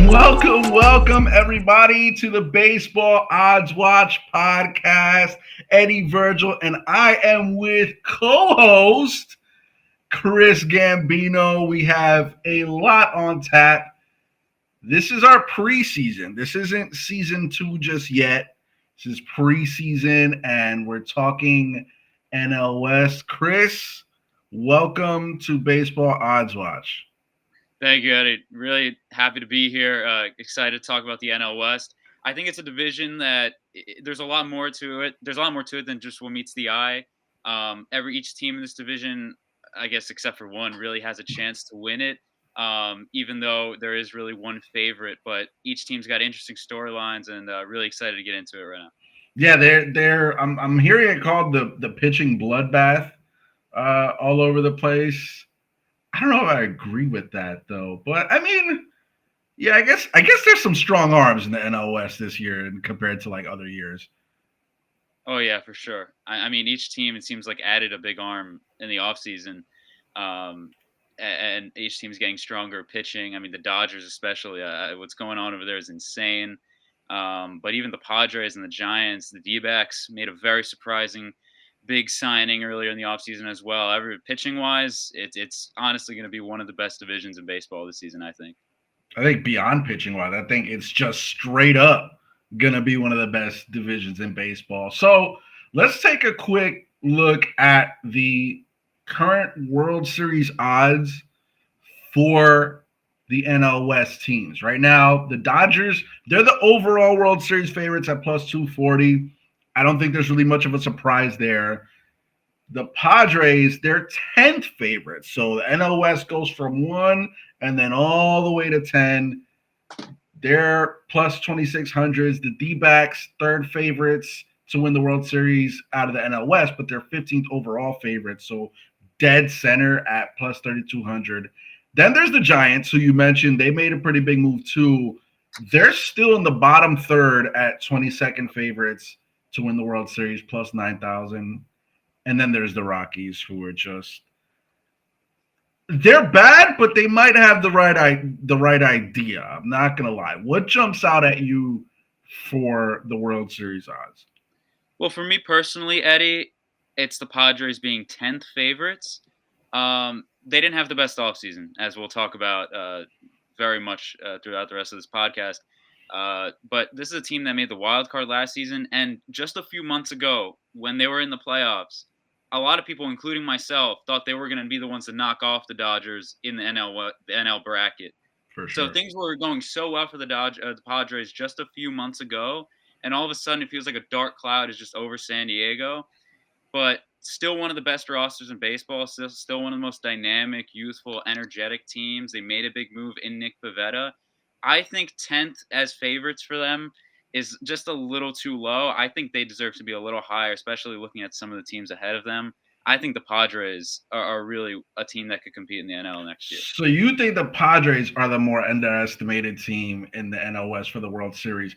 welcome, everybody, to the Baseball Odds Watch podcast. Eddie Virgil, and I am with co-host Chris Gambino. We have a lot on tap. This is our preseason. This isn't season 2 just yet. This is preseason, and we're talking NL West. Chris, welcome to Baseball Odds Watch. Thank you, Eddie. Really happy to be here. Excited to talk about the NL West. I think it's a division that there's a lot more to it. There's a lot more to it than just what meets the eye. Each team in this division, I guess except for one, really has a chance to win it. Even though there is really one favorite, but each team's got interesting storylines, and really excited to get into it right now. Yeah, they're I'm hearing it called the pitching bloodbath all over the place. I don't know if I agree with that though, but I mean, yeah, I guess there's some strong arms in the NL West this year compared to like other years. Oh yeah, for sure. I mean, each team it seems like added a big arm in the offseason. Um, and each team's getting stronger pitching. I mean, the Dodgers especially. What's going on over there is insane. But even the Padres and the Giants, the D-backs made a very surprising big signing earlier in the offseason as well. Every pitching wise, it's honestly going to be one of the best divisions in baseball this season, I think. I think beyond pitching wise, I think it's just straight up gonna be one of the best divisions in baseball. So let's take a quick look at the current World Series odds for the NL West teams. Right now, the Dodgers, they're the overall World Series favorites at plus 240. I don't think there's really much of a surprise there. The Padres, they're 10th favorites. So the NL West goes from 1 and then all the way to 10. They're plus 2,600s. The D-backs, third favorites to win the World Series out of the NL West, but they're 15th overall favorites. So dead center at plus 3,200. Then there's the Giants, who you mentioned. They made a pretty big move too. They're still in the bottom third at 22nd favorites to win the World Series, plus 9,000. And then there's the Rockies, who are just they're bad, but they might have the right idea. I'm not gonna lie. What jumps out at you for the World Series odds? Well, for me personally, Eddie, it's the Padres being 10th favorites. They didn't have the best offseason, as we'll talk about very much throughout the rest of this podcast. But this is a team that made the wild card last season. And just a few months ago, when they were in the playoffs, a lot of people, including myself, thought they were going to be the ones to knock off the Dodgers in the NL bracket. For So sure. things were going so well for the Padres just a few months ago, and all of a sudden it feels like a dark cloud is just over San Diego. But still one of the best rosters in baseball. Still one of the most dynamic, youthful, energetic teams. They made a big move in Nick Pivetta. I think 10th as favorites for them is just a little too low. I think they deserve to be a little higher, especially looking at some of the teams ahead of them. I think the Padres are really a team that could compete in the NL next year. So you think the Padres are the more underestimated team in the NL West for the World Series?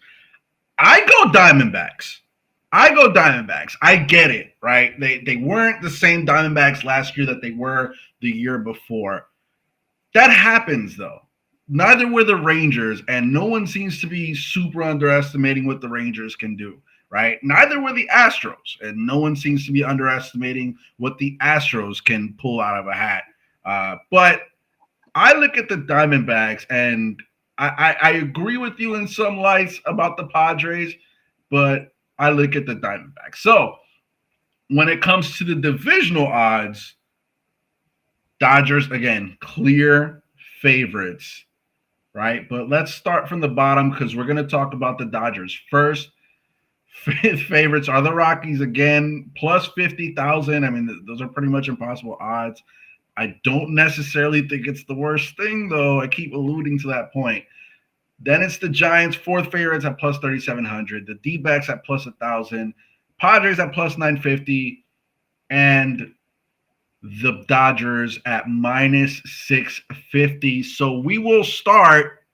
I go Diamondbacks. I get it, right? They weren't the same Diamondbacks last year that they were the year before. That happens though. Neither were the Rangers, and no one seems to be super underestimating what the Rangers can do, right? Neither were the Astros, and no one seems to be underestimating what the Astros can pull out of a hat. But I look at the Diamondbacks, and I agree with you in some lights about the Padres, but I look at the Diamondbacks. So when it comes to the divisional odds, Dodgers, again, clear favorites, right? But let's start from the bottom because we're going to talk about the Dodgers first. Favorites are the Rockies again, plus 50,000. I mean, those are pretty much impossible odds. I don't necessarily think it's the worst thing, though. I keep alluding to that point. Then it's the Giants, fourth favorites at plus 3,700. The D-backs at plus 1,000. Padres at plus 950. And the Dodgers at minus 650. So we will start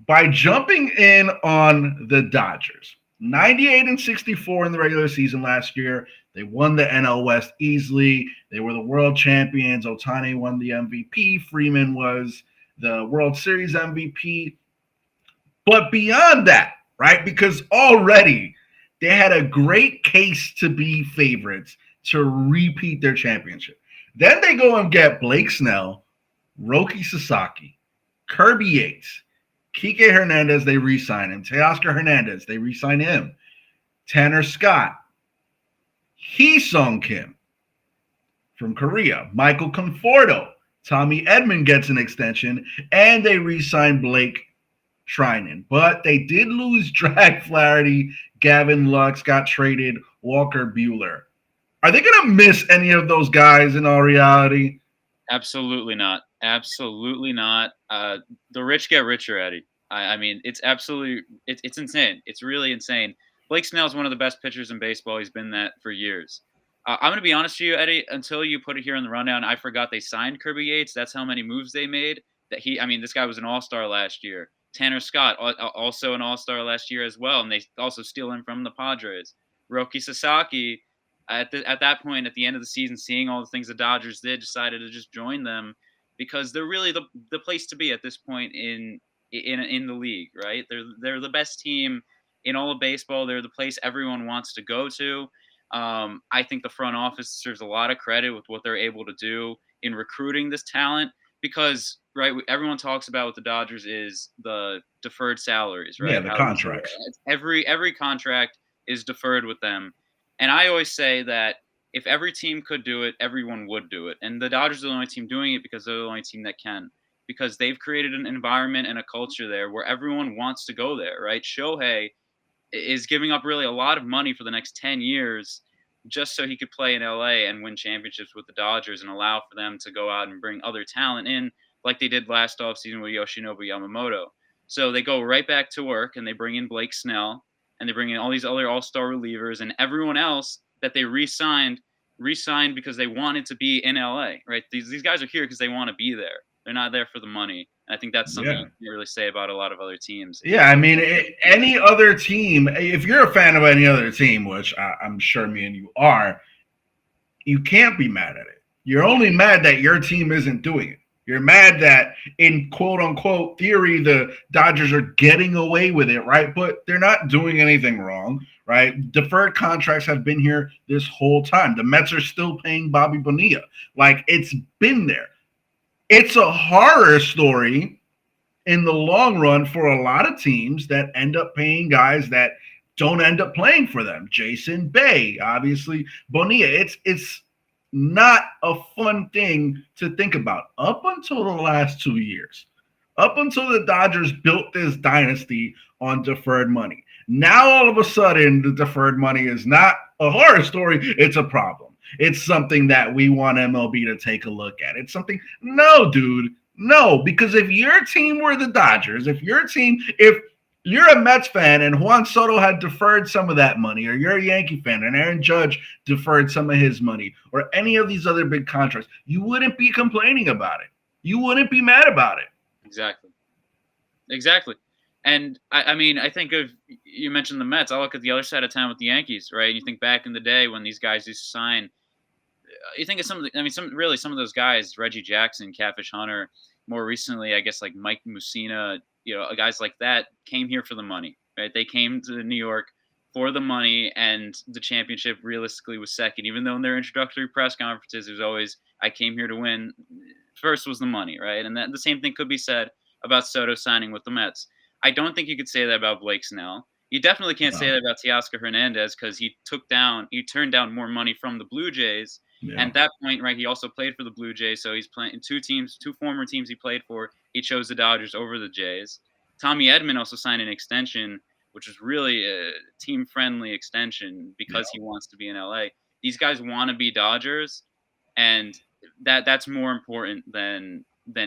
by jumping in on the Dodgers. 98-64 in the regular season last year. They won the NL West easily. They were the world champions. Ohtani won the MVP. Freeman was the World Series MVP. But beyond that, right? Because already they had a great case to be favorites to repeat their championship. Then they go and get Blake Snell, Roki Sasaki, Kirby Yates, Kike Hernandez, they re-sign him. Teoscar Hernandez, they re-sign him. Tanner Scott, Hee Sung Kim from Korea, Michael Conforto, Tommy Edman gets an extension, and they re-sign Blake Trinan. But they did lose Drag Flaherty, Gavin Lux got traded, Walker Bueller. Are they going to miss any of those guys in all reality? Absolutely not. Absolutely not. The rich get richer, Eddie. I mean, it's absolutely it's insane. It's really insane. Blake Snell is one of the best pitchers in baseball. He's been that for years. I'm going to be honest with you, Eddie. Until you put it here in the rundown, I forgot they signed Kirby Yates. That's how many moves they made. I mean, this guy was an all-star last year. Tanner Scott, also an all-star last year as well, and they also steal him from the Padres. Roki Sasaki, at that point at the end of the season, seeing all the things the Dodgers did, decided to just join them because they're really the place to be at this point in the league, right? They're the best team in all of baseball. They're the place everyone wants to go to. I think the front office deserves a lot of credit with what they're able to do in recruiting this talent because right, everyone talks about with the Dodgers is the deferred salaries, right? Yeah, the contracts. Every contract is deferred with them. And I always say that if every team could do it, everyone would do it. And the Dodgers are the only team doing it because they're the only team that can. Because they've created an environment and a culture there where everyone wants to go there, right? Shohei is giving up really a lot of money for the next 10 years just so he could play in LA and win championships with the Dodgers and allow for them to go out and bring other talent in like they did last offseason with Yoshinobu Yamamoto. So they go right back to work and they bring in Blake Snell and they bring in all these other all-star relievers and everyone else that they re-signed because they wanted to be in LA, right? These guys are here because they want to be there. They're not there for the money. And I think that's something you can't really say about a lot of other teams. Yeah, I mean, any other team, if you're a fan of any other team, which I'm sure me and you are, you can't be mad at it. You're only mad that your team isn't doing it. You're mad that in quote unquote theory, the Dodgers are getting away with it, right? But they're not doing anything wrong, right? Deferred contracts have been here this whole time. The Mets are still paying Bobby Bonilla. Like, it's been there. It's a horror story in the long run for a lot of teams that end up paying guys that don't end up playing for them. Jason Bay, obviously, Bonilla. It's not a fun thing to think about up until the last 2 years. Up until the Dodgers built this dynasty on deferred money. Now, all of a sudden, the deferred money is not a horror story. It's a problem. It's something that we want MLB to take a look at. It's something, no, dude, no, because if your team were the Dodgers, if you're a Mets fan and Juan Soto had deferred some of that money, or you're a Yankee fan and Aaron Judge deferred some of his money, or any of these other big contracts, you wouldn't be complaining about it. You wouldn't be mad about it. Exactly. And I mean, I think of you mentioned the Mets. I look at the other side of town with the Yankees, right? And you think back in the day when these guys used to sign. You think of some of some of those guys, Reggie Jackson, Catfish Hunter, more recently, I guess like Mike Mussina, guys like that came here for the money, right? They came to New York for the money, and the championship realistically was second. Even though in their introductory press conferences, it was always, "I came here to win." First was the money, right? And the same thing could be said about Soto signing with the Mets. I don't think you could say that about Blake Snell. You definitely can't say that about Teoscar Hernandez because he turned down more money from the Blue Jays. Yeah. And at that point, right, he also played for the Blue Jays, so he's playing in two former teams he played for. He chose the Dodgers over the Jays. Tommy Edman also signed an extension, which was really a team-friendly extension because he wants to be in LA. These guys want to be Dodgers, and that's more important than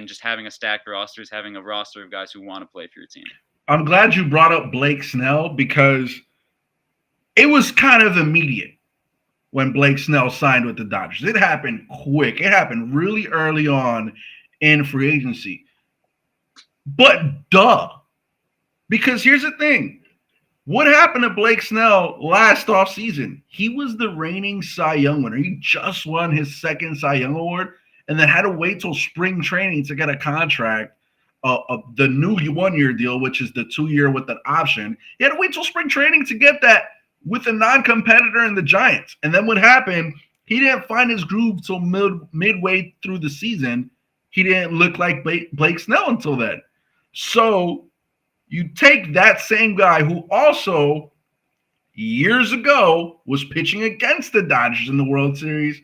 just having a stacked roster, is having a roster of guys who want to play for your team. I'm glad you brought up Blake Snell because it was kind of immediate when Blake Snell signed with the Dodgers. It happened quick. It happened really early on in free agency. But because here's the thing. What happened to Blake Snell last offseason? He was the reigning Cy Young winner. He just won his second Cy Young award and then had to wait till spring training to get a contract the new 1 year deal, which is the 2 year with an option. He had to wait till spring training to get that with a non-competitor in the Giants. And then what happened? He didn't find his groove till midway through the season. He didn't look like Blake Snell until then. So you take that same guy who also years ago was pitching against the Dodgers in the World Series,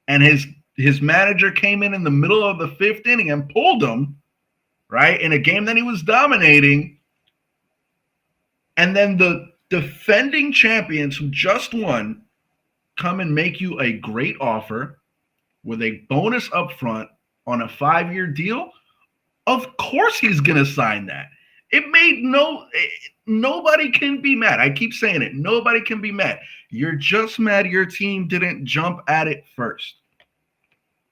and his manager came in the middle of the fifth inning and pulled him, right, in a game that he was dominating. And then the defending champions who just won come and make you a great offer with a bonus up front on a 5 year deal. Of course he's going to sign that. It made nobody can be mad. I keep saying it. Nobody can be mad. You're just mad your team didn't jump at it first.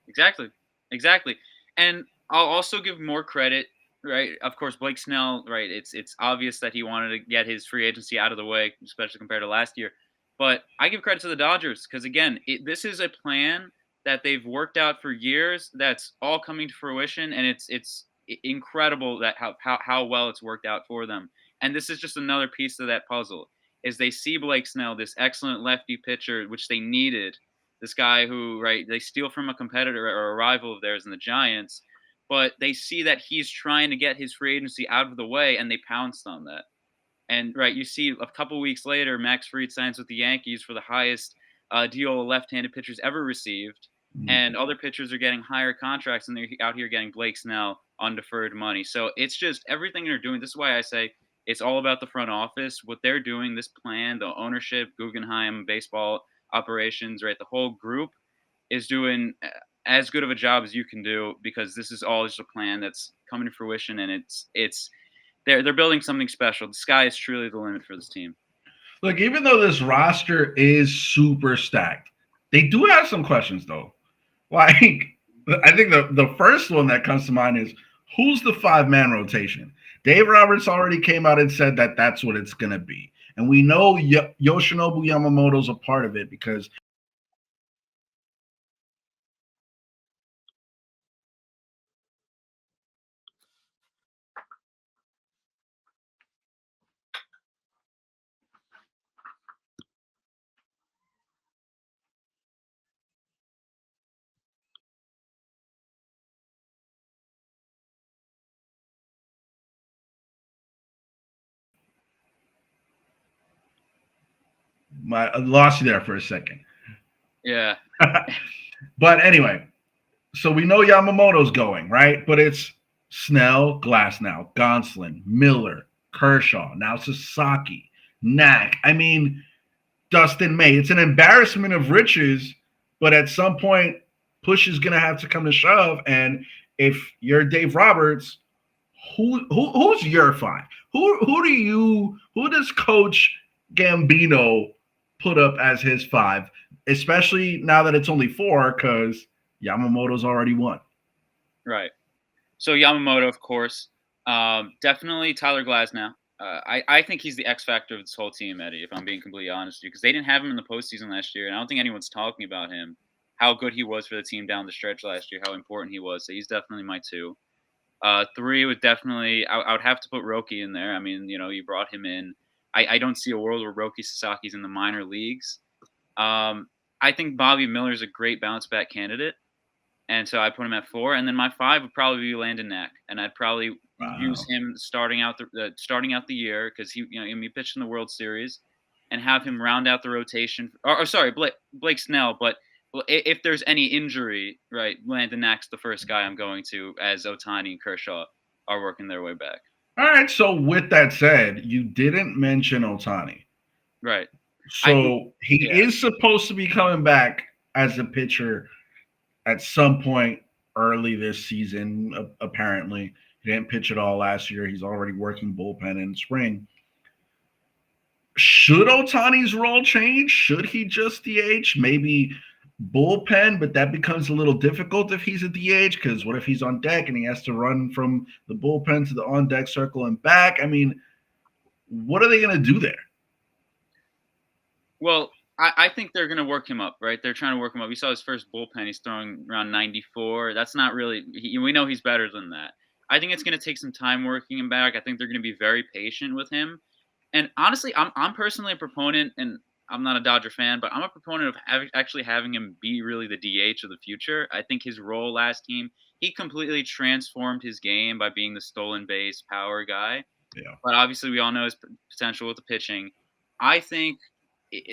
Exactly. And I'll also give more credit, right? Of course, Blake Snell, right? It's obvious that he wanted to get his free agency out of the way, especially compared to last year. But I give credit to the Dodgers because again, this is a plan that they've worked out for years. That's all coming to fruition, and it's incredible that how well it's worked out for them. And this is just another piece of that puzzle. Is they see Blake Snell, this excellent lefty pitcher, which they needed, this guy who, right, they steal from a competitor or a rival of theirs in the Giants, but they see that he's trying to get his free agency out of the way, and they pounced on that. And right, you see a couple weeks later, Max Fried signs with the Yankees for the highest deal a left-handed pitcher's ever received, and other pitchers are getting higher contracts, and they're out here getting Blake Snell on deferred money. So it's just everything they're doing. This is why I say it's all about the front office, what they're doing, this plan, the ownership, Guggenheim, baseball operations, right? The whole group is doing as good of a job as you can do because this is all just a plan that's coming to fruition, and it's they're building something special. The sky is truly the limit for this team. Look, even though this roster is super stacked, they do have some questions though. Like, I think the first one that comes to mind is who's the 5 man rotation? Dave Roberts already came out and said that that's what it's going to be. And we know Yoshinobu Yamamoto's a part of it because I lost you there for a second. Yeah. But anyway, so we know Yamamoto's going, right? But it's Snell, Glasnow, Gonsolin, Miller, Kershaw, now Sasaki, Knack. I mean, Dustin May. It's an embarrassment of riches, but at some point, push is going to have to come to shove. And if you're Dave Roberts, who's your 5? Who does Coach Gambino put up as his 5? Especially now that it's only 4 because Yamamoto's already won. Right. So Yamamoto, of course, definitely Tyler Glasnow. I think he's the X factor of this whole team, Eddie. If I'm being completely honest with you, because they didn't have him in the postseason last year, and I don't think anyone's talking about him, how good he was for the team down the stretch last year, how important he was. So he's definitely my 2. 3 would definitely I would have to put Roki in there. I mean, you brought him in. I don't see a world where Roki Sasaki's in the minor leagues. I think Bobby Miller is a great bounce back candidate. And so I put him at 4, and then my 5 would probably be Landon Knack, and I'd probably use him starting out the year because he pitched in the World Series, and have him round out the rotation. Or sorry, Blake Snell. But if there's any injury, right, Landon Knack's the first guy I'm going to as Ohtani and Kershaw are working their way back. All right. So with that said, you didn't mention Ohtani. Right. So he is supposed to be coming back as a pitcher at some point early this season, apparently. He didn't pitch at all last year. He's already working bullpen in spring. Should Ohtani's role change? Should he just DH? Maybe bullpen, but that becomes a little difficult if he's a DH because what if he's on deck and he has to run from the bullpen to the on deck circle and back? I mean, what are they going to do there? Well, I think they're going to work him up, right? They're trying to work him up. We saw his first bullpen. He's throwing around 94. That's not really – we know he's better than that. I think it's going to take some time working him back. I think they're going to be very patient with him. And honestly, I'm personally a proponent, and I'm not a Dodger fan, but I'm a proponent of actually having him be really the DH of the future. I think his role last team, he completely transformed his game by being the stolen base power guy. Yeah. But obviously, we all know his potential with the pitching. I think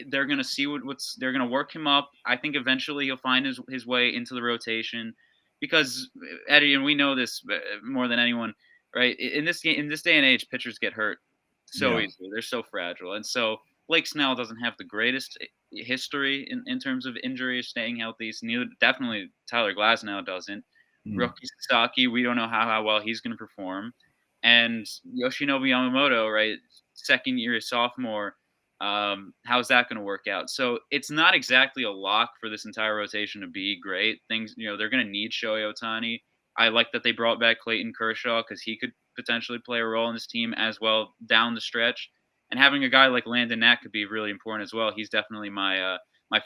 they're going to see what's they're going to work him up. I think eventually he'll find his way into the rotation because Eddie, and we know this more than anyone, right? In this game, in this day and age, pitchers get hurt so Yeah. easily. They're so fragile, and so Blake Snell doesn't have the greatest history in terms of injuries, staying healthy. So neither, definitely Tyler Glasnow doesn't. Mm. Rookie Sasaki, we don't know how well he's going to perform. And Yoshinobu Yamamoto, right, second year sophomore, how's that going to work out? So it's not exactly a lock for this entire rotation to be great. Things, they're going to need Shohei Ohtani. I like that they brought back Clayton Kershaw because he could potentially play a role in this team as well down the stretch. And having a guy like Landon Knack could be really important as well. He's definitely my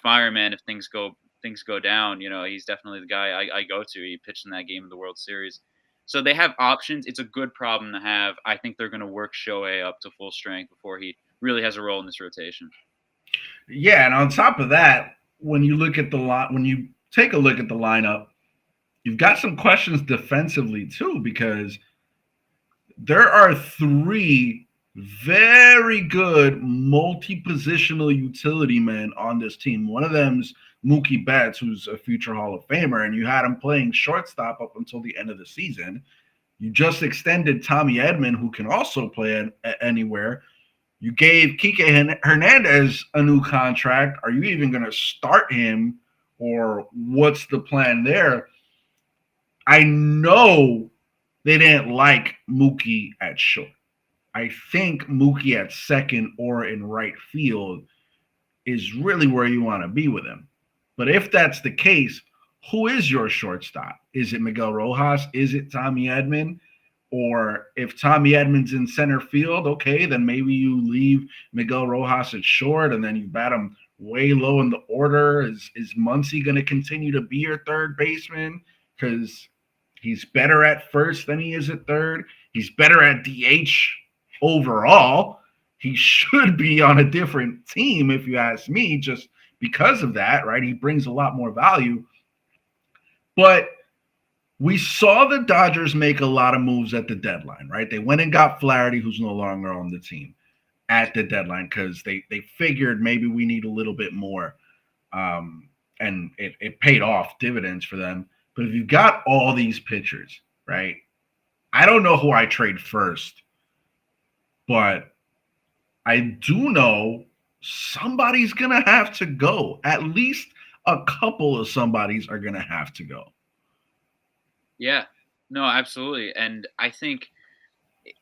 fireman if things go down. He's definitely the guy I go to. He pitched in that game of the World Series. So they have options. It's a good problem to have. I think they're going to work Shohei up to full strength before he really has a role in this rotation. Yeah, and on top of that, when you look at the line, when you take a look at the lineup, you've got some questions defensively too, because there are three very good multi-positional utility men on this team. One of them's Mookie Betts, who's a future Hall of Famer, and you had him playing shortstop up until the end of the season. You just extended Tommy Edman, who can also play anywhere. You gave Kike Hernandez a new contract. Are you even going to start him, or what's the plan there? I know they didn't like Mookie at short. I think Mookie at second or in right field is really where you want to be with him. But if that's the case, who is your shortstop? Is it Miguel Rojas? Is it Tommy Edman? Or if Tommy Edman's in center field, okay, then maybe you leave Miguel Rojas at short and then you bat him way low in the order. Is Muncy going to continue to be your third baseman? Because he's better at first than he is at third. He's better at DH overall. He should be on a different team, if you ask me, just because of that, right? He brings a lot more value. But we saw the Dodgers make a lot of moves at the deadline, right? They went and got Flaherty, who's no longer on the team, at the deadline because they figured maybe we need a little bit more. And it paid off dividends for them. But if you've got all these pitchers, right? I don't know who I trade first, but I do know somebody's going to have to go. At least a couple of somebodies are going to have to go. Yeah, no, absolutely. And I think,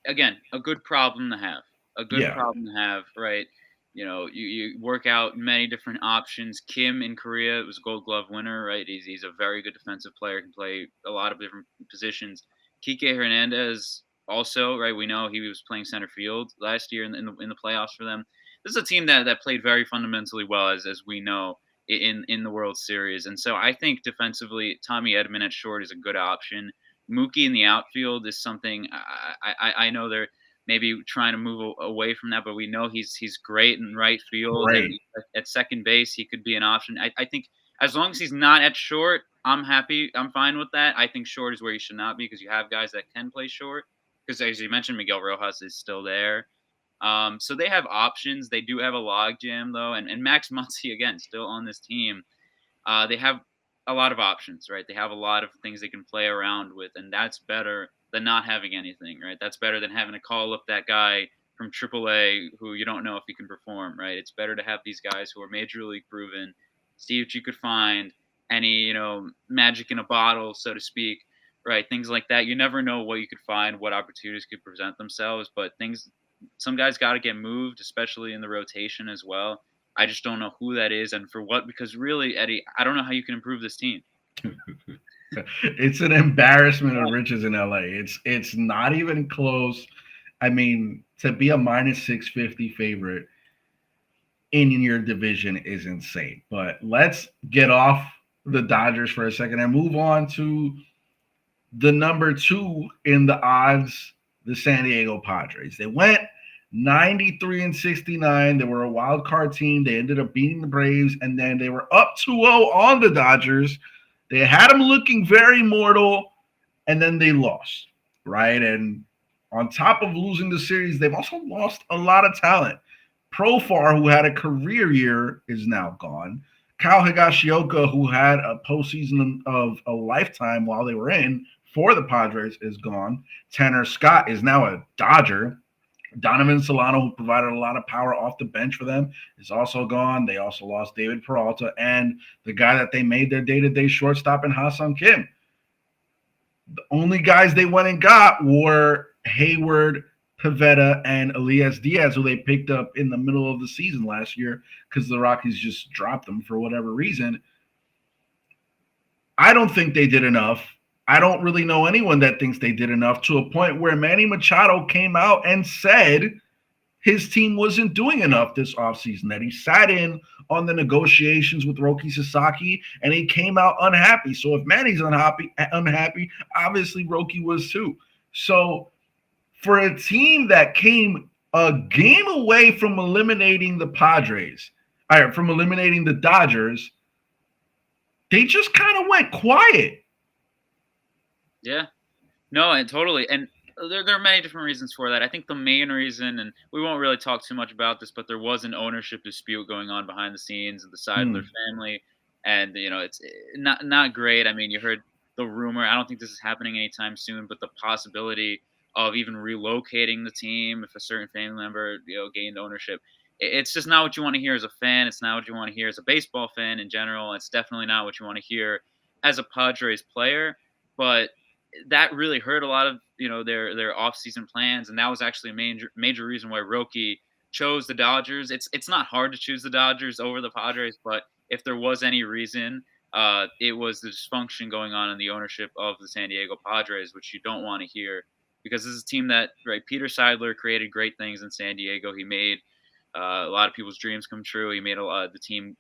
again, a good problem to have. A good Yeah. problem to have, right? You work out many different options. Kim in Korea was a Gold Glove winner, right? He's a very good defensive player, can play a lot of different positions. Kike Hernandez also, right? We know he was playing center field last year in the playoffs for them. This is a team that played very fundamentally well, as we know in the World Series. And so I think defensively, Tommy Edman at short is a good option. Mookie in the outfield is something I know they're maybe trying to move away from that, but we know he's great in right field and Great. at second base he could be an option. I think as long as he's not at short, I'm happy. I'm fine with that. I think short is where he should not be because you have guys that can play short. Because as you mentioned, Miguel Rojas is still there. So they have options. They do have a logjam though, and Max Muncy again still on this team. They have a lot of options, right? They have a lot of things they can play around with, and that's better than not having anything, right? That's better than having to call up that guy from AAA who you don't know if he can perform, right? It's better to have these guys who are major league proven, see what you could find, any magic in a bottle, so to speak, right? Things like that. You never know what you could find, what opportunities could present themselves, but some guys got to get moved, especially in the rotation as well. I just don't know who that is and for what, because really, Eddie, I don't know how you can improve this team. It's an embarrassment of riches in LA. It's not even close. I mean, to be a minus 650 favorite in your division is insane. But let's get off the Dodgers for a second and move on to the number two in the odds, the San Diego Padres. They went 93 and 69. They were a wild card team. They ended up beating the Braves, and then they were up 2-0 on the Dodgers. They had them looking very mortal, and then they lost, right? And on top of losing the series, they've also lost a lot of talent. Profar, who had a career year, is now gone. Kyle Higashioka, who had a postseason of a lifetime while they were in for the Padres, is gone. Tanner Scott is now a Dodger. Donovan Solano, who provided a lot of power off the bench for them, is also gone. They also lost David Peralta and the guy that they made their day-to-day shortstop in Ha-Sung Kim. The only guys they went and got were Hayward, Pivetta, and Elias Diaz, who they picked up in the middle of the season last year because the Rockies just dropped them for whatever reason. I don't think they did enough. I don't really know anyone that thinks they did enough, to a point where Manny Machado came out and said his team wasn't doing enough this offseason, that he sat in on the negotiations with Roki Sasaki and he came out unhappy. So if Manny's unhappy, obviously Roki was too. So for a team that came a game away from eliminating the Padres, from eliminating the Dodgers, they just kind of went quiet. Yeah. No, and totally. And there are many different reasons for that. I think the main reason, and we won't really talk too much about this, but there was an ownership dispute going on behind the scenes of the Seidler family, and it's not great. I mean, you heard the rumor. I don't think this is happening anytime soon, but the possibility of even relocating the team if a certain family member gained ownership. It's just not what you want to hear as a fan. It's not what you want to hear as a baseball fan in general. It's definitely not what you want to hear as a Padres player. But that really hurt a lot of their off-season plans, and that was actually a major reason why Roki chose the Dodgers. It's not hard to choose the Dodgers over the Padres, but if there was any reason, it was the dysfunction going on in the ownership of the San Diego Padres, which you don't want to hear, because this is a team that, right, Peter Seidler created great things in San Diego. He made a lot of people's dreams come true. He made the team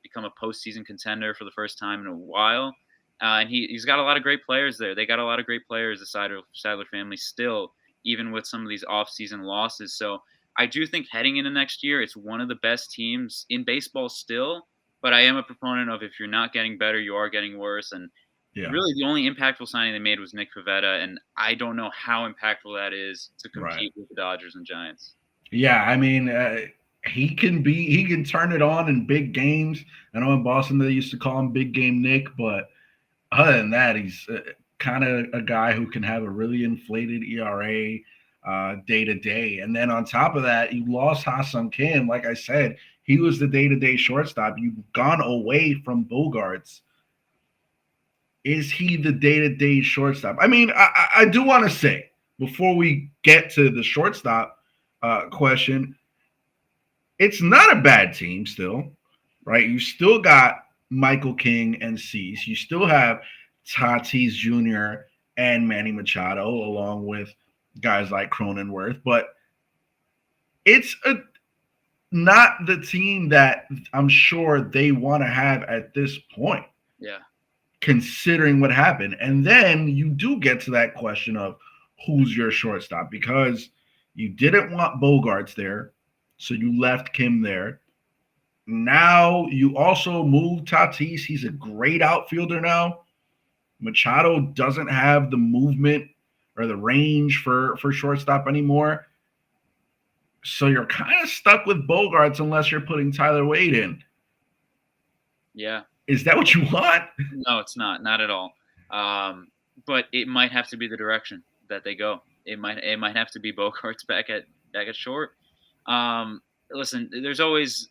become a postseason contender for the first time in a while. And he's got a lot of great players there. They got a lot of great players, the Sadler family, still, even with some of these off-season losses. So I do think heading into next year, it's one of the best teams in baseball still. But I am a proponent of, if you're not getting better, you are getting worse. And really, the only impactful signing they made was Nick Pivetta, and I don't know how impactful that is to compete with the Dodgers and Giants. Yeah, I mean, he can turn it on in big games. I know in Boston they used to call him Big Game Nick, but other than that, he's kind of a guy who can have a really inflated ERA day to day. And then on top of that, you lost Ha-Sung Kim. Like I said, he was the day to day shortstop. You've gone away from Bogarts. Is he the day to day shortstop? I mean, I do want to say, before we get to the shortstop question, it's not a bad team still, right? You still got Michael King and Cease. You still have Tatis Jr. and Manny Machado, along with guys like Cronenworth. But it's not the team that I'm sure they want to have at this point. Yeah. Considering what happened. And then you do get to that question of who's your shortstop, because you didn't want Bogarts there. So you left Kim there. Now you also moved Tatis. He's a great outfielder now. Machado doesn't have the movement or the range for shortstop anymore. So you're kind of stuck with Bogarts unless you're putting Tyler Wade in. Yeah. Is that what you want? No, it's not. Not at all. But it might have to be the direction that they go. It might have to be Bogarts back at short. Listen, there's always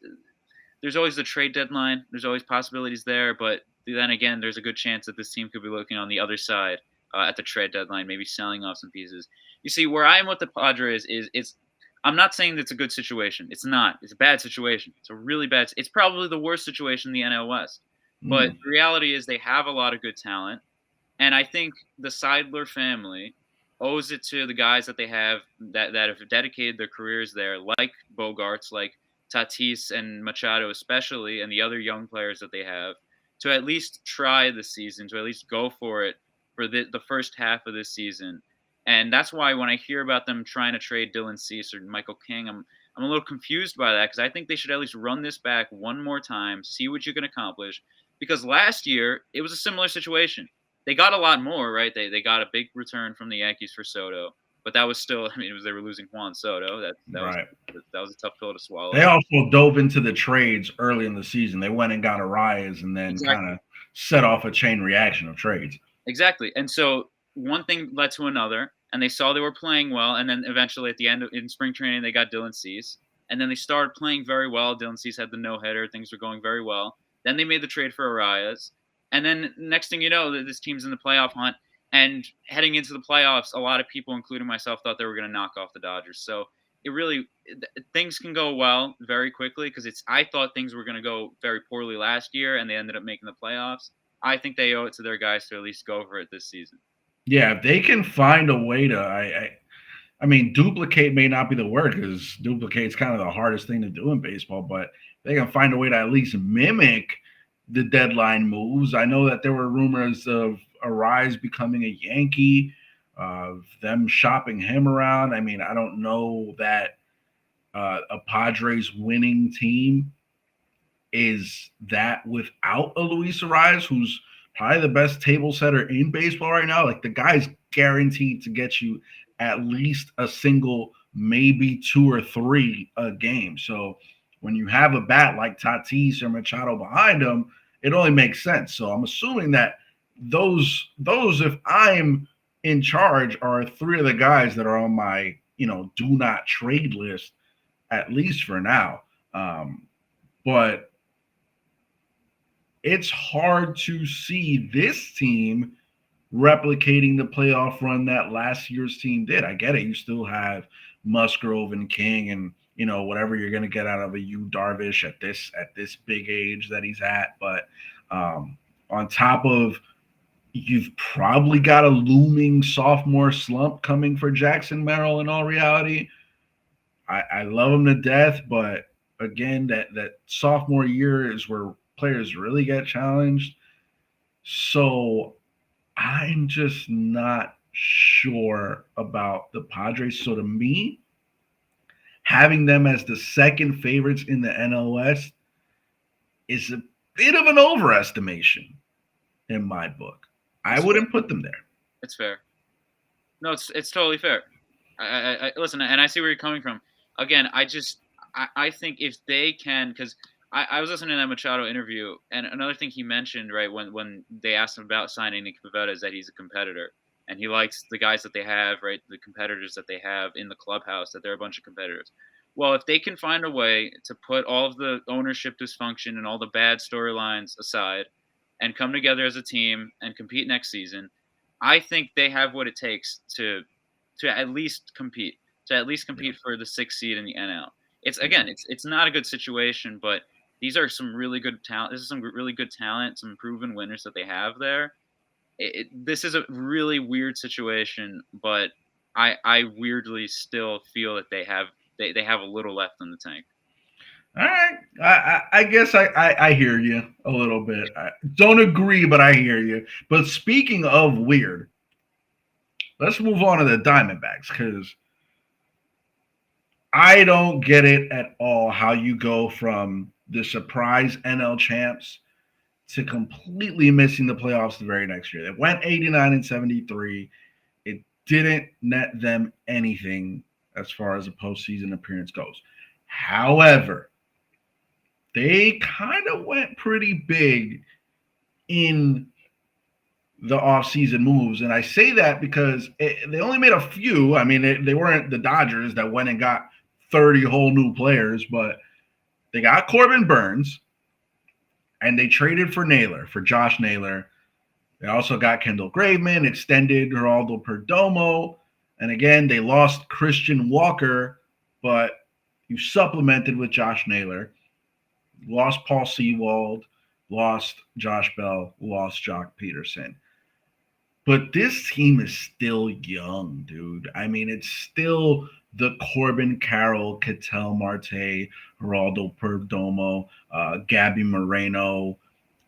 the trade deadline. There's always possibilities there, but then again, there's a good chance that this team could be looking on the other side at the trade deadline, maybe selling off some pieces. You see, where I am with the Padres is I'm not saying that it's a good situation. It's not. It's a bad situation. It's a really bad. It's probably the worst situation in the NL West. But the reality is they have a lot of good talent. And I think the Seidler family owes it to the guys that they have that have dedicated their careers there, like Bogarts, like Tatis and Machado especially, and the other young players that they have, to at least try this season, to at least go for it for the first half of this season. And that's why when I hear about them trying to trade Dylan Cease or Michael King, I'm a little confused by that because I think they should at least run this back one more time, see what you can accomplish. Because last year it was a similar situation. They got a lot more, right? They got a big return from the Yankees for Soto, but that was still, I mean, they were losing Juan Soto. Right. That was a tough pill to They swallow. also dove into the trades early in the season. They went and got Arias and then kind Exactly. of set off a chain reaction of trades. Exactly. And so one thing led to another, and they saw they were playing well. And then eventually, at the end of in spring training, they got Dylan Cease, and then they started playing very well. Dylan Cease had the no hitter; things were going very well. Then they made the trade for Arias, and then next thing you know, this team's in the playoff hunt. And heading into the playoffs, a lot of people, including myself, thought they were going to knock off the Dodgers. So it really things can go well very quickly because it's. I thought things were going to go very poorly last year, and they ended up making the playoffs. I think they owe it to their guys to at least go for it this season. Yeah, if they can find a way to, I mean, duplicate may not be the word because duplicate is kind of the hardest thing to do in baseball, but they can find a way to at least mimic the deadline moves. I know that there were rumors of Arise becoming a Yankee, of them shopping him around. I mean, I don't know that a Padres winning team is that without a Luis Ariz, who's probably the best table setter in baseball right now. Like the guy's guaranteed to get you at least a single, maybe two or three a game. So when you have a bat like Tatis or Machado behind him, it only makes sense. So I'm assuming that those if I'm in charge are three of the guys that are on my do not trade list at least for now. But it's hard to see this team replicating the playoff run that last year's team did. I get it. You still have Musgrove and King and whatever you're going to get out of a Yu Darvish at this big age that he's at. But on top of you've probably got a looming sophomore slump coming for Jackson Merrill in all reality. I love him to death, but again, that sophomore year is where players really get challenged. So I'm just not sure about the Padres. So to me, having them as the second favorites in the NL West is a bit of an overestimation in my book. I It's fair. wouldn't put them there. It's fair. No, it's totally fair. I listen, and I see where you're coming from. Again, I think if they can, because I was listening to that Machado interview, and another thing he mentioned, right, when they asked him about signing Nick Pivetta, is that he's a competitor, and he likes the guys that they have, right, the competitors that they have in the clubhouse, that they're a bunch of competitors. Well, if they can find a way to put all of the ownership dysfunction and all the bad storylines aside, and come together as a team and compete next season, I think they have what it takes to at least compete, Yeah. for the sixth seed in the NL. It's again, it's not a good situation, but these are some really good talent. This is some really good talent, some proven winners that they have there. This is a really weird situation, but I weirdly still feel that they have a little left in the tank. All right. I guess I hear you a little bit. I don't agree, but I hear you. But speaking of weird, let's move on to the Diamondbacks because I don't get it at all how you go from the surprise NL champs to completely missing the playoffs the very next year. They went 89 and 73. It didn't net them anything as far as a postseason appearance goes. However, they kind of went pretty big in the offseason moves. And I say that because they only made a few. I mean, they weren't the Dodgers that went and got 30 whole new players, but they got Corbin Burns and they traded for Josh Naylor. They also got Kendall Graveman, extended Geraldo Perdomo. And again, they lost Christian Walker, but you supplemented with Josh Naylor. Lost Paul Sewald, lost Josh Bell, lost Jock Peterson. But this team is still young, dude. I mean, it's still the Corbin Carroll, Ketel Marte, Geraldo Perdomo, Gabby Moreno.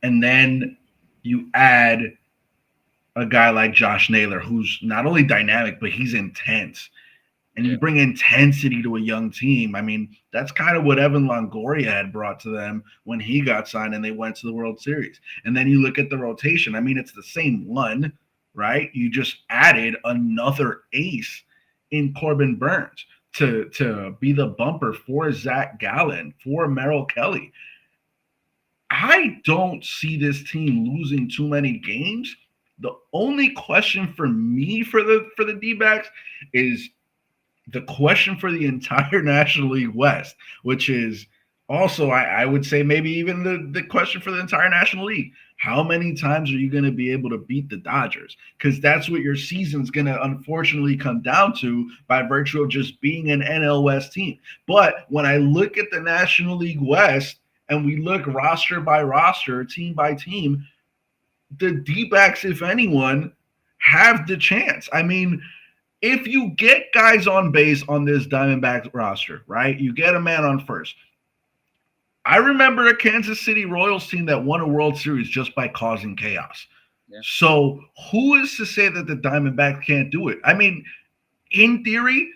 And then you add a guy like Josh Naylor, who's not only dynamic, but he's intense. And Yeah. you bring intensity to a young team. I mean, that's kind of what Evan Longoria had brought to them when he got signed and they went to the World Series. And then you look at the rotation. I mean, it's the same one, right? You just added another ace in Corbin Burns to be the bumper for Zach Gallen, for Merrill Kelly. I don't see this team losing too many games. The only question for me for the D-backs is the question for the entire National League West, which is also, I would say, maybe even the question for the entire National League. How many times are you going to be able to beat the Dodgers? Because that's what your season's going to unfortunately come down to by virtue of just being an NL West team. But when I look at the National League West and we look roster by roster, team by team, the D backs, if anyone, have the chance. I mean, if you get guys on base on this Diamondbacks roster, right? You get a man on first. I remember a Kansas City Royals team that won a World Series just by causing chaos. Yeah. So who is to say that the Diamondbacks can't do it? I mean, in theory,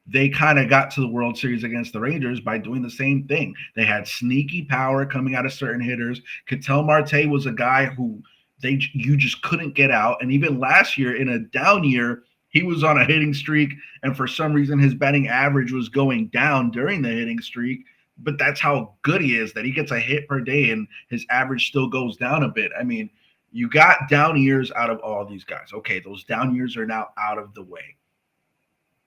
they kind of got to the World Series against the Rangers by doing the same thing. They had sneaky power coming out of certain hitters. Ketel Marte was a guy who you just couldn't get out. And even last year, in a down year, he was on a hitting streak, and for some reason, his batting average was going down during the hitting streak. But that's how good he is, that he gets a hit per day and his average still goes down a bit. I mean, you got down years out of all these guys. Okay, those down years are now out of the way.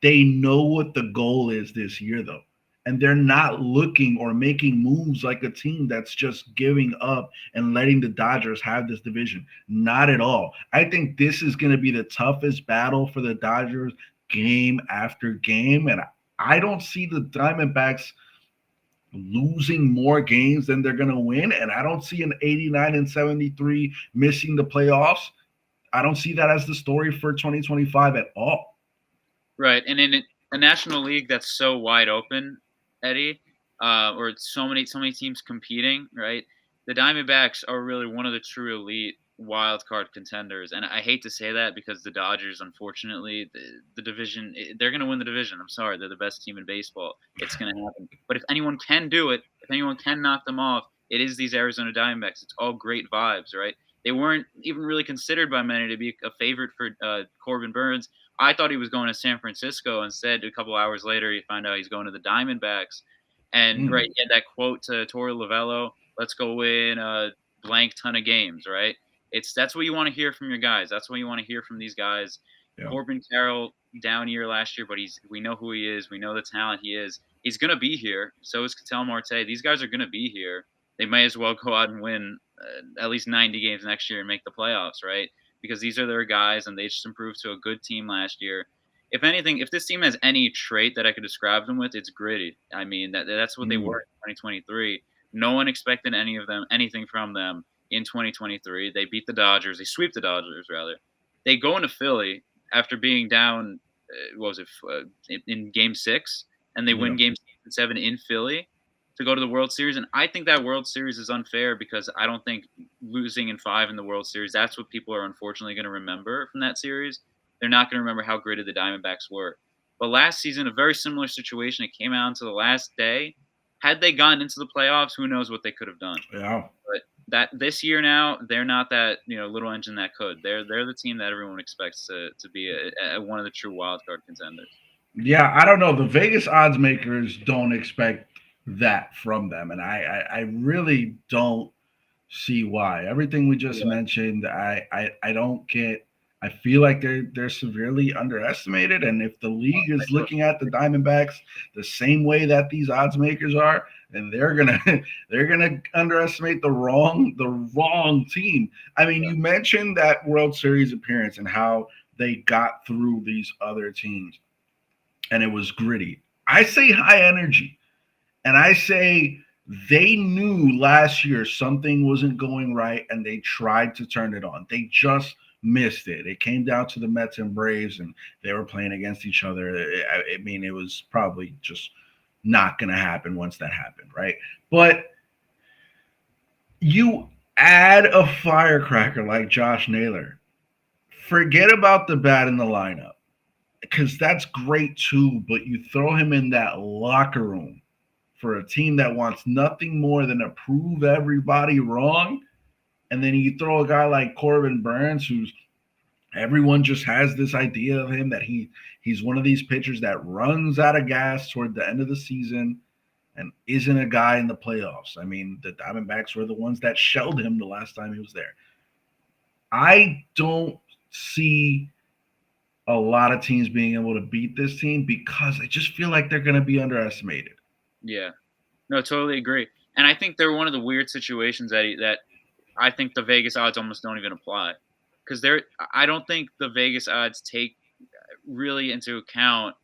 They know what the goal is this year, though. And they're not looking or making moves like a team that's just giving up and letting the Dodgers have this division. Not at all. I think this is going to be the toughest battle for the Dodgers game after game. And I don't see the Diamondbacks losing more games than they're going to win. And I don't see an 89-73 missing the playoffs. I don't see that as the story for 2025 at all. Right, and in a National League that's so wide open, Eddie, or so many teams competing, right? The Diamondbacks are really one of the true elite wild card contenders, and I hate to say that because the Dodgers, unfortunately, the division they're going to win the division. I'm sorry, they're the best team in baseball. It's going to happen. But if anyone can do it, if anyone can knock them off, it is these Arizona Diamondbacks. It's all great vibes, right? They weren't even really considered by many to be a favorite for Corbin Burns. I thought he was going to San Francisco. Instead, a couple hours later, you find out he's going to the Diamondbacks. And right, he had that quote to Torey Lovello, "Let's go win a blank ton of games." Right? That's what you want to hear from your guys. That's what you want to hear from these guys. Yeah. Corbin Carroll we year last year, but we know who he is. We know the talent he is. He's gonna be here. So is Ketel Marte. These guys are gonna be here. They may as well go out and win at least 90 games next year and make the playoffs, right? Because these are their guys, and they just improved to a good team last year. If anything, if this team has any trait that I could describe them with, it's gritty. I mean, that's what they were in 2023. No one expected anything from them in 2023. They beat the Dodgers. They sweep the Dodgers, rather. They go into Philly after being down, what was it, in Game 6, and they win Game 7 in Philly to go to the World Series. And I think that World Series is unfair because I don't think losing in 5 in the World Series, that's what people are unfortunately going to remember from that series. They're not going to remember how gritty the Diamondbacks were. But last season, a very similar situation. It came out to the last day. Had they gotten into the playoffs, who knows what they could have done. Yeah. But that this year now, they're not that little engine that could. They're the team that everyone expects to be one of the true wild card contenders. Yeah, I don't know. The Vegas odds makers don't expect that from them, and I really don't see why. Everything we just mentioned, I don't get. I feel like they're severely underestimated, and if the league is looking at the Diamondbacks the same way that these odds makers are, then they're gonna they're gonna underestimate the wrong team. I mean, you mentioned that World Series appearance and how they got through these other teams, and it was gritty. I say high energy, and I say they knew last year something wasn't going right and they tried to turn it on. They just missed it. It came down to the Mets and Braves and they were playing against each other. I mean, it was probably just not going to happen once that happened, right? But you add a firecracker like Josh Naylor forget about the bat in the lineup because that's great too. But you throw him in that locker room for a team that wants nothing more than to prove everybody wrong, and then you throw a guy like Corbin Burns, who's everyone just has this idea of him that he's one of these pitchers that runs out of gas toward the end of the season and isn't a guy in the playoffs. I mean, the Diamondbacks were the ones that shelled him the last time he was there. I don't see a lot of teams being able to beat this team because I just feel like they're going to be underestimated. Yeah. No, totally agree. And I think they're one of the weird situations that I think the Vegas odds almost don't even apply because I don't think the Vegas odds take really into account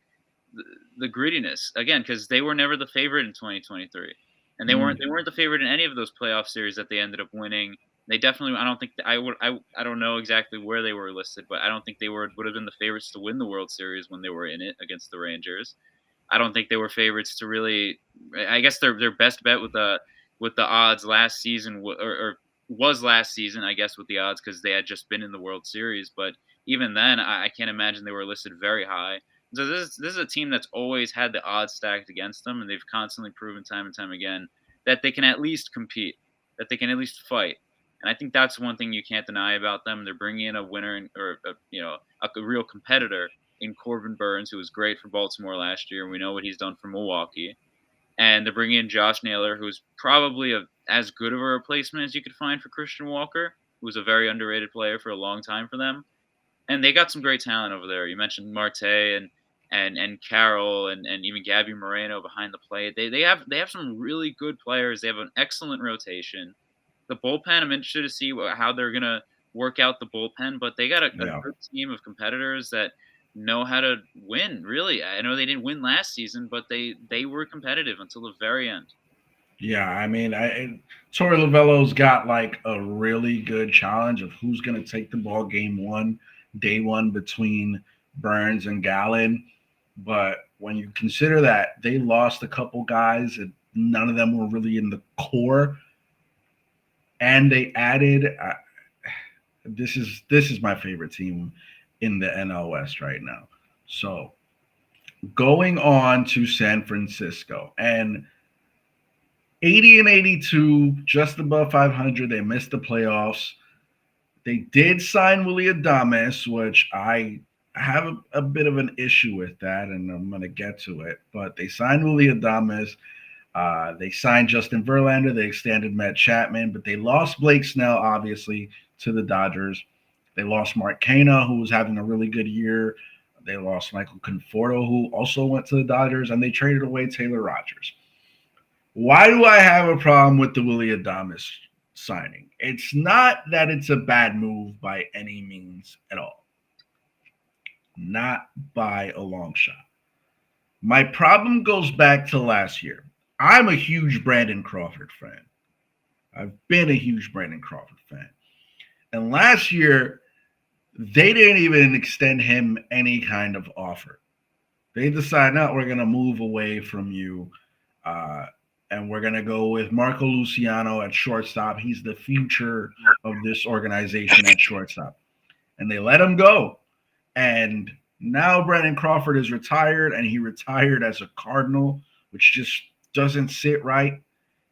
the grittiness again because they were never the favorite in 2023, and they weren't the favorite in any of those playoff series that they ended up winning. They definitely, I don't think I don't know exactly where they were listed, but I don't think they would have been the favorites to win the World Series when they were in it against the Rangers. I don't think they were favorites to really. I guess their best bet with the odds last season or was last season. I guess with the odds because they had just been in the World Series, but even then, I can't imagine they were listed very high. So this is a team that's always had the odds stacked against them, and they've constantly proven time and time again that they can at least compete, that they can at least fight. And I think that's one thing you can't deny about them. They're bringing in a winner or a real competitor in Corbin Burns, who was great for Baltimore last year, and we know what he's done for Milwaukee. And they're bringing in Josh Naylor, who's probably as good of a replacement as you could find for Christian Walker, who was a very underrated player for a long time for them. And they got some great talent over there. You mentioned Marte and Carroll and even Gabby Moreno behind the plate. They have some really good players. They have an excellent rotation. The bullpen, I'm interested to see how they're gonna work out the bullpen, but they got a Yeah. good team of competitors that know how to win. Really, I know they didn't win last season, but they were competitive until the very end. Yeah, I mean, Torey Lavello's got like a really good challenge of who's going to take the ball game one, day one between Burns and Gallen. But when you consider that they lost a couple guys and none of them were really in the core, and they added, this is my favorite team in the NL West right now. So going on to San Francisco and 80 and 82, just above 500. They missed the playoffs. They did sign Willie Adames, which I have a bit of an issue with that, and I'm going to get to it. But they signed Willie Adames. They signed Justin Verlander. They extended Matt Chapman, but they lost Blake Snell, obviously, to the Dodgers. They lost Mark Canha, who was having a really good year. They lost Michael Conforto, who also went to the Dodgers, and they traded away Taylor Rogers. Why do I have a problem with the Willie Adames signing? It's not that it's a bad move by any means at all. Not by a long shot. My problem goes back to last year. I'm a huge Brandon Crawford fan. I've been a huge Brandon Crawford fan. And last year, they didn't even extend him any kind of offer. They decided, no, we're going to move away from you. Uh, and we're going to go with Marco Luciano at shortstop. He's the future of this organization at shortstop. And they let him go. And now Brandon Crawford is retired, and he retired as a Cardinal, which just doesn't sit right.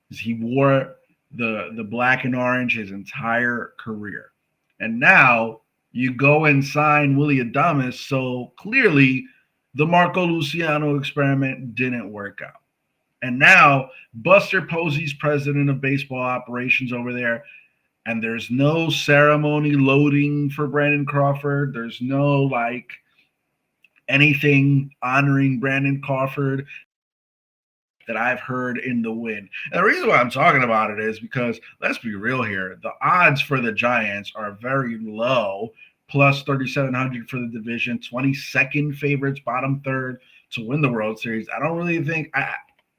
He wore the black and orange his entire career. And now you go and sign Willie Adames. So clearly the Marco Luciano experiment didn't work out. And now Buster Posey's president of baseball operations over there. And there's no ceremony loading for Brandon Crawford. There's no like anything honoring Brandon Crawford that I've heard in the wind. And the reason why I'm talking about it is because let's be real here. The odds for the Giants are very low, plus 3,700 for the division, 22nd favorites, bottom third to win the World Series. I don't really think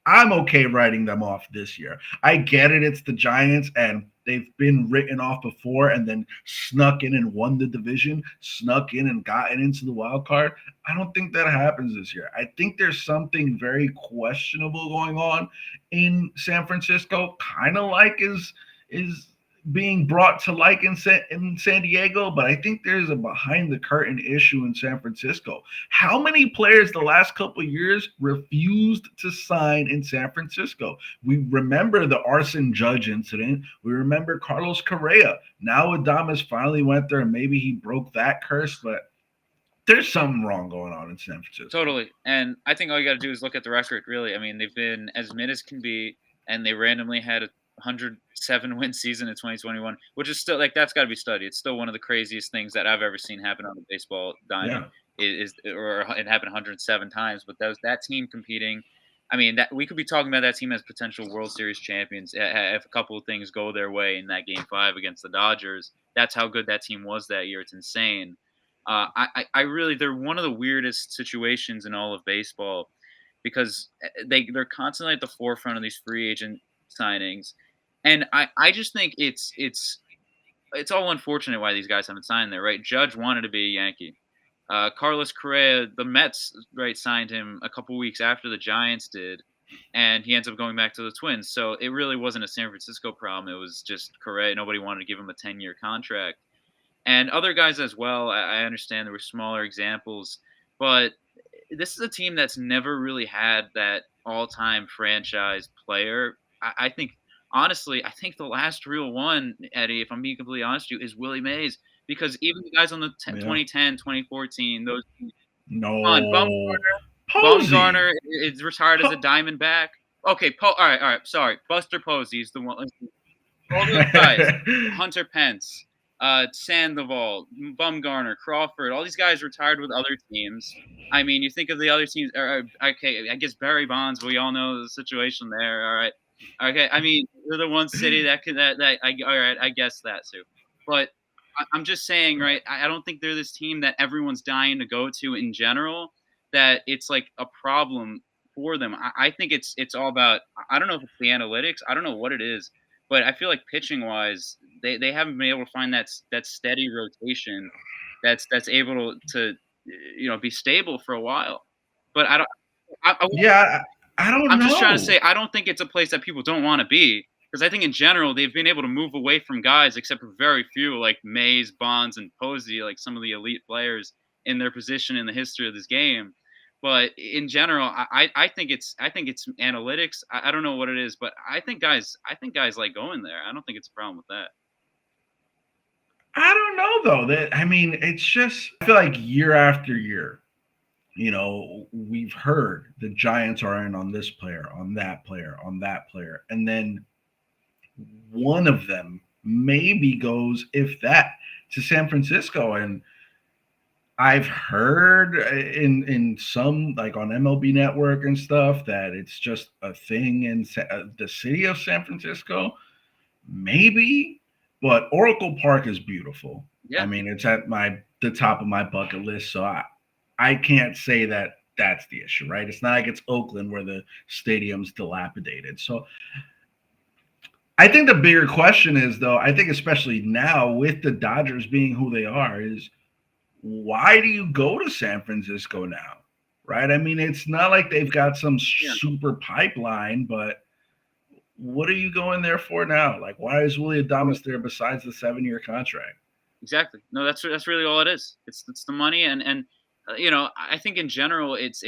I'm okay writing them off this year. I get it. It's the Giants, and they've been written off before and then snuck in and won the division, snuck in and gotten into the wild card. I don't think that happens this year. I think there's something very questionable going on in San Francisco, kind of like is being brought to like in San Diego, but I think there's a behind the curtain issue in San Francisco. How many players the last couple of years refused to sign in San Francisco? We remember the arson judge incident. We remember Carlos Correa. Now Adamas finally went there and maybe he broke that curse, but there's something wrong going on in San Francisco. Totally. And I think all you got to do is look at the record, really. I mean, they've been as mid as can be, and they randomly had a 107 win season in 2021, which is still like that's got to be studied. It's still one of the craziest things that I've ever seen happen on the baseball diamond. Yeah. Or it happened 107 times, but that team competing. I mean, that we could be talking about that team as potential World Series champions if a couple of things go their way in that Game 5 against the Dodgers. That's how good that team was that year. It's insane. I really they're one of the weirdest situations in all of baseball because they're constantly at the forefront of these free agent signings, and I just think it's all unfortunate why these guys haven't signed there, right? Judge wanted to be a Yankee. Carlos Correa, the Mets, right, signed him a couple weeks after the Giants did, and he ends up going back to the Twins. So it really wasn't a San Francisco problem. It was just Correa. Nobody wanted to give him a 10-year contract and other guys as well. I understand there were smaller examples, but this is a team that's never really had that all-time franchise player. I think honestly, I think the last real one, Eddie, if I'm being completely honest with you, is Willie Mays because even the guys on the Yeah. 2010, 2014, those on No. Posey. Bumgarner is retired as a Diamondback. Okay, all right. Sorry, Buster Posey is the one. All those guys, Hunter Pence, Sandoval, Bumgarner, Crawford, all these guys retired with other teams. I mean, you think of the other teams. Okay, I guess Barry Bonds. We all know the situation there. All right. Okay, I mean, they're the one city that could that all right. I guess that too. But I'm just saying, right? I don't think they're this team that everyone's dying to go to in general. That it's like a problem for them. I think it's all about. I don't know if it's the analytics. I don't know what it is, but I feel like pitching wise, they haven't been able to find that steady rotation that's able to be stable for a while. But I don't. I, Yeah, I don't I'm just trying to know. say I don't think it's a place that people don't want to be because I think in general they've been able to move away from guys except for very few like Mays, Bonds, and Posey, like some of the elite players in their position in the history of this game. But in general, I think it's analytics. I don't know what it is, but I think guys like going there. I don't think it's a problem with that. I don't know though. That I mean, it's just I feel like year after year, we've heard the Giants are in on this player, on that player, on that player, and then one of them maybe goes, if that, to San Francisco. And I've heard in some like on MLB Network and stuff that it's just a thing in the city of San Francisco. Maybe, but Oracle Park is beautiful. I Yeah, mean, it's at the top of my bucket list, so I can't say that that's the issue, right? It's not like it's Oakland where the stadium's dilapidated. So I think the bigger question is, though, I think especially now with the Dodgers being who they are, is why do you go to San Francisco now? Right? I mean, it's not like they've got some yeah. super pipeline, but what are you going there for now? Like, why is Willie Adamas there besides the 7-year contract? Exactly. No, that's really all it is. It's the money and I think in general it's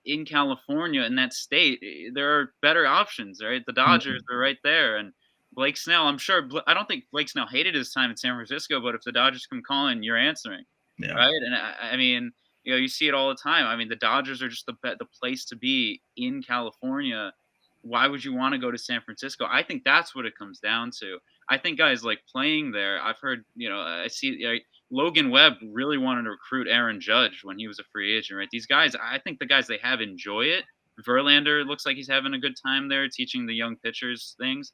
in California in that state there are better options, right? The Dodgers Mm-hmm. are right there, and Blake Snell. I'm sure. I don't think Blake Snell hated his time in San Francisco, but if the Dodgers come calling, you're answering, Yeah, right? And I mean, you see it all the time. I mean, the Dodgers are just the place to be in California. Why would you want to go to San Francisco? I think that's what it comes down to. I think guys like playing there. I've heard, I see Logan Webb really wanted to recruit Aaron Judge when he was a free agent, right? These guys, I think the guys they have enjoy it. Verlander looks like he's having a good time there, teaching the young pitchers things.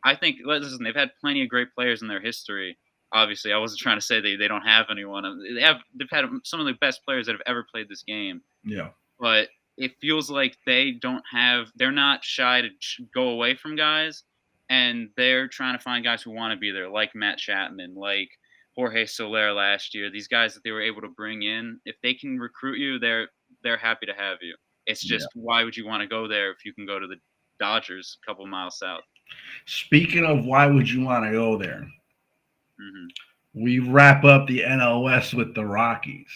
I think, listen, they've had plenty of great players in their history. Obviously, I wasn't trying to say they don't have anyone. They've had some of the best players that have ever played this game, yeah, but it feels like they're not shy to go away from guys, and they're trying to find guys who want to be there, like Matt Chapman, like Jorge Soler last year. These guys that they were able to bring in, if they can recruit you, they're happy to have you. It's yeah. just why would you want to go there if you can go to the Dodgers a couple miles south? Speaking of why would you want to go there? Hmm. We wrap up the NL West with the Rockies.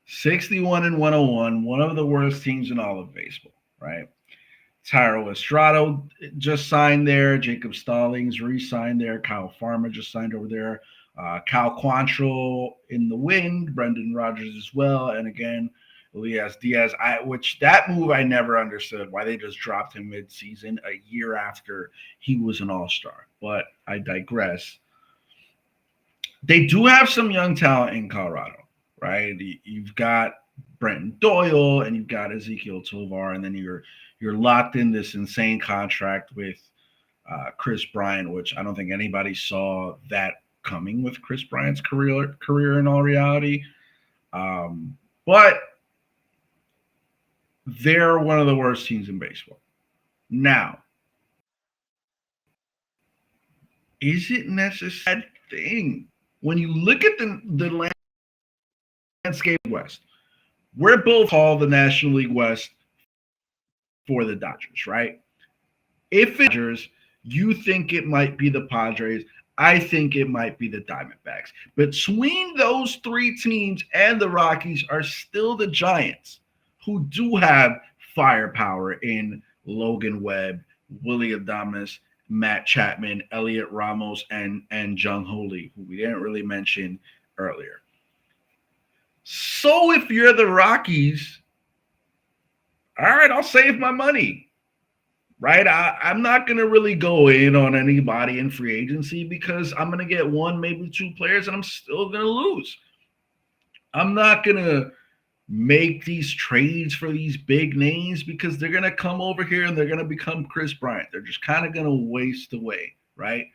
61 and 101, one of the worst teams in all of baseball, right? Tyro Estrada just signed there. Jacob Stallings re-signed there. Kyle Farmer just signed over there. Cal Quantrill in the wind. Brendan Rodgers as well. And again, Elias Diaz. Which that move I never understood why they just dropped him mid-season a year after he was an All-Star. But I digress. They do have some young talent in Colorado, right? You've got Brenton Doyle and you've got Ezekiel Tovar, and then you're locked in this insane contract with Chris Bryant, which I don't think anybody saw that coming with Chris Bryant's career in all reality. But they're one of the worst teams in baseball. Now, is it necessary thing when you look at the landscape West? We're both called the National League West for the Dodgers, right? If it's Dodgers, you think it might be the Padres. I think it might be the Diamondbacks. Between those three teams and the Rockies are still the Giants, who do have firepower in Logan Webb, Willie Adames, Matt Chapman, Elliot Ramos, and Jung Ho Lee, who we didn't really mention earlier. So if you're the Rockies, all right, I'll save my money, right? I'm not going to really go in on anybody in free agency because I'm going to get one, maybe two players, and I'm still going to lose. I'm not going to make these trades for these big names because they're going to come over here and they're going to become Chris Bryant. They're just kind of going to waste away, right?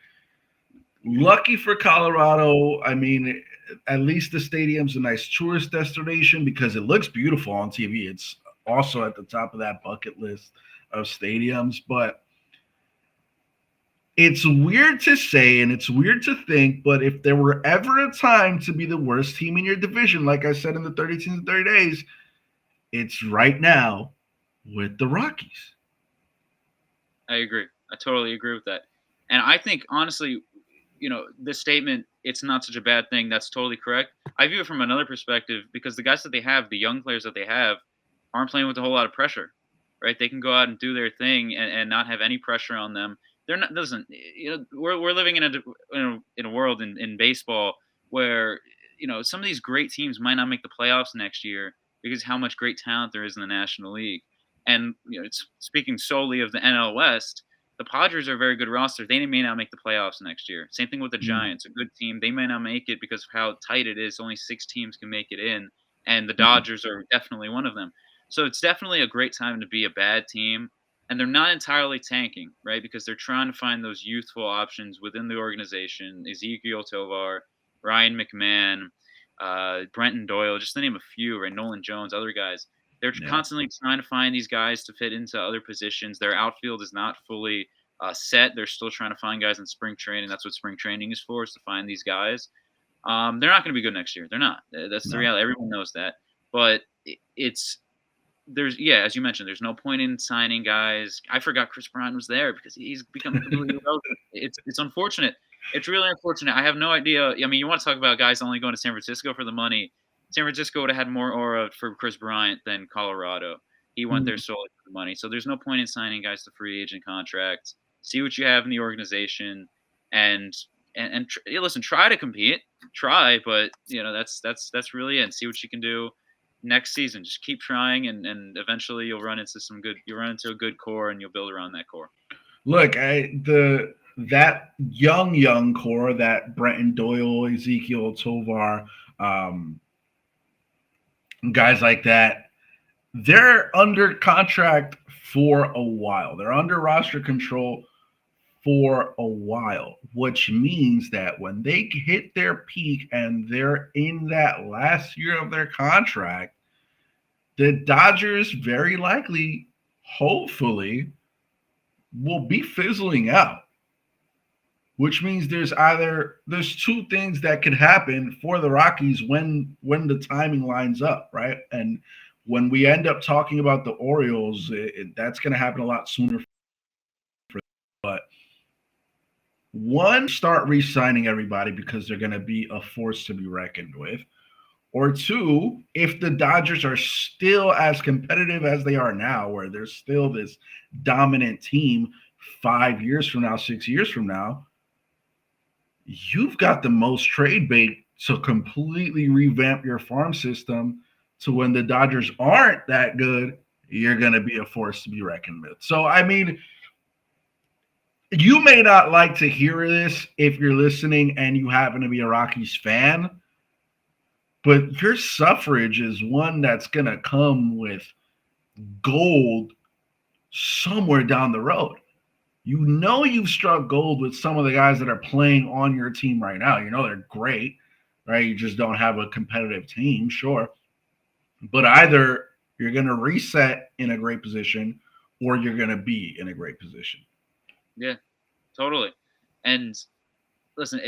Lucky for Colorado, I mean, at least the stadium's a nice tourist destination because it looks beautiful on TV. It's also at the top of that bucket list of stadiums, but it's weird to say and it's weird to think, but if there were ever a time to be the worst team in your division, like I said in the 30 teams in 30 days, it's right now with the Rockies. I agree. I totally agree with that. And I think honestly, this statement, it's not such a bad thing. That's totally correct. I view it from another perspective because the guys that they have, the young players that they have, aren't playing with a whole lot of pressure, right? They can go out and do their thing and not have any pressure on them. They're not doesn't we're living in a world in baseball where some of these great teams might not make the playoffs next year because how much great talent there is in the National League. And it's speaking solely of the NL West. The Padres are a very good roster. They may not make the playoffs next year. Same thing with the Mm-hmm. Giants, a good team. They may not make it because of how tight it is. Only 6 teams can make it in, and the Dodgers are definitely one of them. So it's definitely a great time to be a bad team. And they're not entirely tanking, right? Because they're trying to find those youthful options within the organization. Ezekiel Tovar, Ryan McMahon, Brenton Doyle, just to name a few, right? Nolan Jones, other guys. They're Yeah. constantly trying to find these guys to fit into other positions. Their outfield is not fully set. They're still trying to find guys in spring training. That's what spring training is for, is to find these guys. They're not going to be good next year. They're not. That's the No. reality. Everyone knows that. But it's there's as you mentioned, there's no point in signing guys. I forgot Chris Bryant was there because he's become completely irrelevant. It's unfortunate. It's really unfortunate. I have no idea. I mean, you want to talk about guys only going to San Francisco for the money. San Francisco would have had more aura for Chris Bryant than Colorado. He went there Mm. solely for the money. So there's no point in signing guys to free agent contracts. See what you have in the organization, and listen. Try to compete. Try, but that's really it. And see what you can do next season. Just keep trying, and eventually you'll run into a good core, and you'll build around that core. Look, that young core, that Brenton Doyle, Ezekiel Tovar, um, guys like that, they're under contract for a while. They're under roster control for a while, which means that when they hit their peak and they're in that last year of their contract, the Dodgers very likely, hopefully, will be fizzling out, which means there's two things that could happen for the Rockies when the timing lines up, right? And when we end up talking about the Orioles, that's going to happen a lot sooner. But One, start re-signing everybody because they're going to be a force to be reckoned with. Or two, if the Dodgers are still as competitive as they are now, where they're still this dominant team 5 years from now, 6 years from now, you've got the most trade bait to completely revamp your farm system to when the Dodgers aren't that good, you're going to be a force to be reckoned with. So, I mean, you may not like to hear this if you're listening and you happen to be a Rockies fan, but your suffrage is one that's going to come with gold somewhere down the road. You know you've struck gold with some of the guys that are playing on your team right now. You know they're great, right? You just don't have a competitive team, sure. But either you're going to reset in a great position or you're going to be in a great position. Yeah, totally. And listen,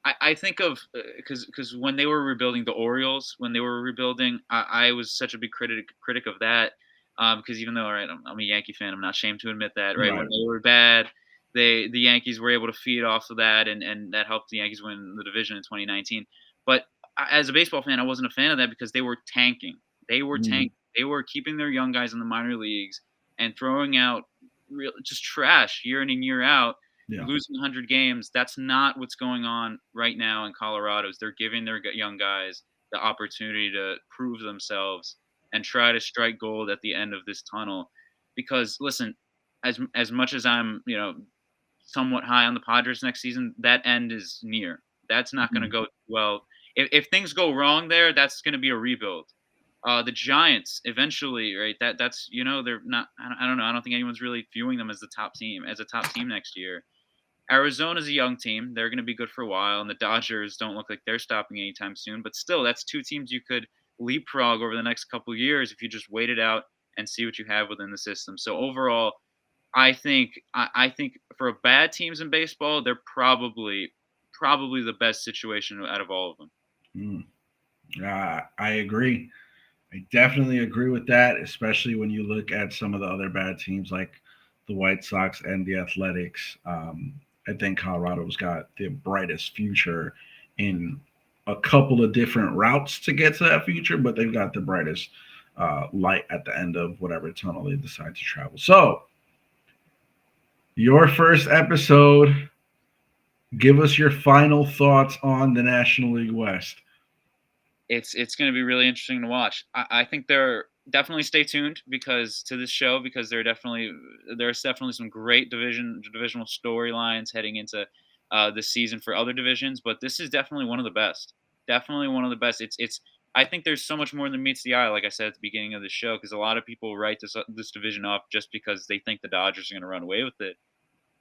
I think of because when they were rebuilding the Orioles, when they were rebuilding, I was such a big critic of that. Because even though, all right, I'm a Yankee fan, I'm not ashamed to admit that. Right, when Right. they were bad, the Yankees were able to feed off of that, and that helped the Yankees win the division in 2019. But as a baseball fan, I wasn't a fan of that because they were tanking. They were Mm, tanking. They were keeping their young guys in the minor leagues and throwing out real just trash year in and year out, yeah. losing 100 games. That's not what's going on right now in Colorado. Is they're giving their young guys the opportunity to prove themselves and try to strike gold at the end of this tunnel. Because listen, as much as I'm somewhat high on the Padres next season, that end is near. That's not going to Mm, go well. If things go wrong there, that's going to be a rebuild. The Giants eventually, right? That's they're not. I don't know. I don't think anyone's really viewing them as the top team, as a top team next year. Arizona's a young team. They're going to be good for a while, and the Dodgers don't look like they're stopping anytime soon. But still, that's two teams you could leapfrog over the next couple of years if you just wait it out and see what you have within the system. So overall, I think for bad teams in baseball, they're probably the best situation out of all of them. mm. I agree. I definitely agree with that, especially when you look at some of the other bad teams like the White Sox and the Athletics. I think Colorado's got the brightest future in a couple of different routes to get to that future, but they've got the brightest light at the end of whatever tunnel they decide to travel. So, your first episode, give us your final thoughts on the National League West. It's going to be really interesting to watch. I think they're definitely stay tuned because to this show because there's definitely some great divisional storylines heading into this season for other divisions, but this is definitely one of the best. Definitely one of the best. It's I think there's so much more than meets the eye, like I said at the beginning of the show, because a lot of people write this division off just because they think the Dodgers are going to run away with it.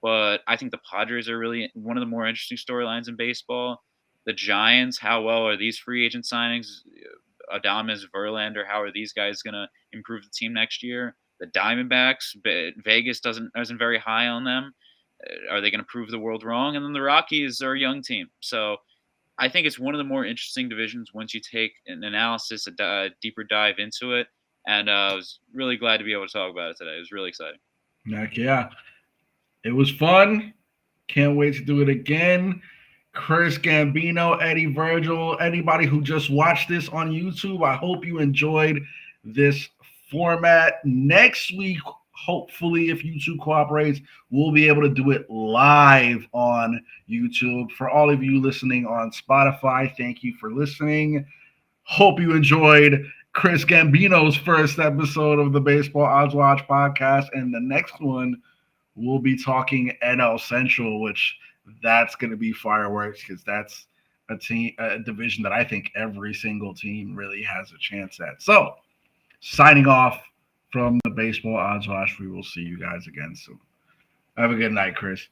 But I think the Padres are really one of the more interesting storylines in baseball. The Giants, how well are these free agent signings? Adames, Verlander, how are these guys going to improve the team next year? The Diamondbacks, Vegas isn't very high on them. Are they going to prove the world wrong? And then the Rockies are a young team. So I think it's one of the more interesting divisions once you take an analysis, a deeper dive into it. And I was really glad to be able to talk about it today. It was really exciting. Heck yeah. It was fun. Can't wait to do it again. Chris Gambino, Eddie Virgil, anybody who just watched this on YouTube, I hope you enjoyed this format. Next week, hopefully, if YouTube cooperates, we'll be able to do it live on YouTube. For all of you listening on Spotify, thank you for listening. Hope you enjoyed Chris Gambino's first episode of the Baseball Odds Watch podcast. And the next one, we'll be talking NL Central, which that's going to be fireworks because that's a division that I think every single team really has a chance at. So, signing off from the Baseball Odds Watch, we will see you guys again soon. Have a good night, Chris.